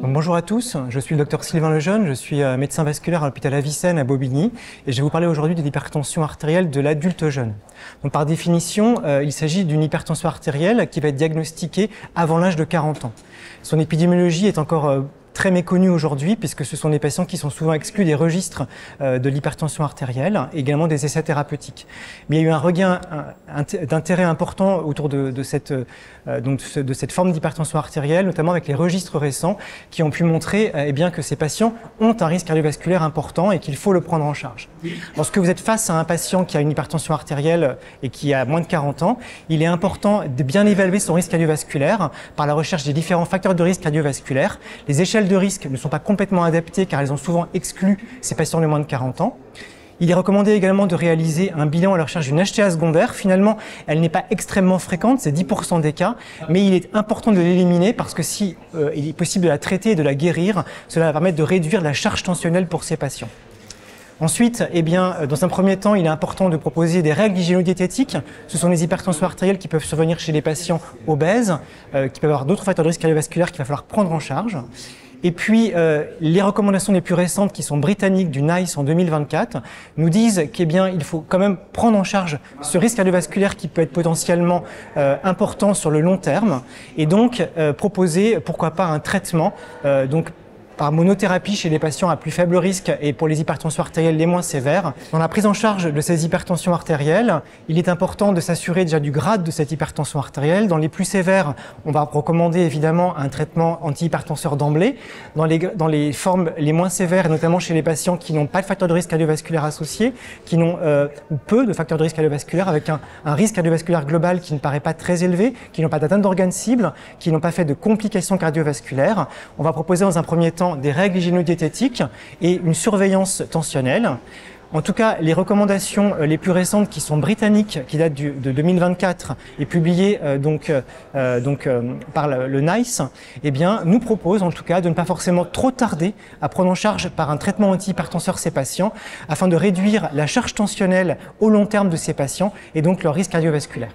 Bonjour à tous, je suis le docteur Sylvain Lejeune, je suis médecin vasculaire à l'hôpital Avicenne à Bobigny et je vais vous parler aujourd'hui de l'hypertension artérielle de l'adulte jeune. Donc, par définition, il s'agit d'une hypertension artérielle qui va être diagnostiquée avant l'âge de 40 ans. Son épidémiologie est encore très méconnue aujourd'hui puisque ce sont des patients qui sont souvent exclus des registres de l'hypertension artérielle, également des essais thérapeutiques. Mais il y a eu un regain d'intérêt important autour de cette forme d'hypertension artérielle, notamment avec les registres récents qui ont pu montrer que ces patients ont un risque cardiovasculaire important et qu'il faut le prendre en charge. Lorsque vous êtes face à un patient qui a une hypertension artérielle et qui a moins de 40 ans, il est important de bien évaluer son risque cardiovasculaire par la recherche des différents facteurs de risque cardiovasculaire. Les échelles de risque ne sont pas complètement adaptées car elles ont souvent exclu ces patients de moins de 40 ans. Il est recommandé également de réaliser un bilan à la recherche d'une HTA secondaire. Finalement, elle n'est pas extrêmement fréquente, c'est 10% des cas, mais il est important de l'éliminer parce que si il est possible de la traiter et de la guérir, cela va permettre de réduire la charge tensionnelle pour ces patients. Ensuite, dans un premier temps, il est important de proposer des règles hygiéno-diététiques. Ce sont des hypertensions artérielles qui peuvent survenir chez les patients obèses, qui peuvent avoir d'autres facteurs de risque cardiovasculaire qu'il va falloir prendre en charge. Et puis, les recommandations les plus récentes, qui sont britanniques du NICE en 2024, nous disent il faut quand même prendre en charge ce risque cardiovasculaire qui peut être potentiellement important sur le long terme, et donc proposer, pourquoi pas, un traitement par monothérapie chez les patients à plus faible risque et pour les hypertensions artérielles les moins sévères. Dans la prise en charge de ces hypertensions artérielles, il est important de s'assurer déjà du grade de cette hypertension artérielle. Dans les plus sévères, on va recommander évidemment un traitement antihypertenseur d'emblée. Dans les formes les moins sévères, et notamment chez les patients qui n'ont pas de facteur de risque cardiovasculaire associé, qui n'ont ou peu de facteurs de risque cardiovasculaire, avec un risque cardiovasculaire global qui ne paraît pas très élevé, qui n'ont pas d'atteinte d'organes cibles, qui n'ont pas fait de complications cardiovasculaires, on va proposer dans un premier temps des règles hygiéno-diététiques et une surveillance tensionnelle. En tout cas, les recommandations les plus récentes qui sont britanniques, qui datent de 2024 et publiées par le NICE, nous proposent en tout cas de ne pas forcément trop tarder à prendre en charge par un traitement antihypertenseur ces patients afin de réduire la charge tensionnelle au long terme de ces patients et donc leur risque cardiovasculaire.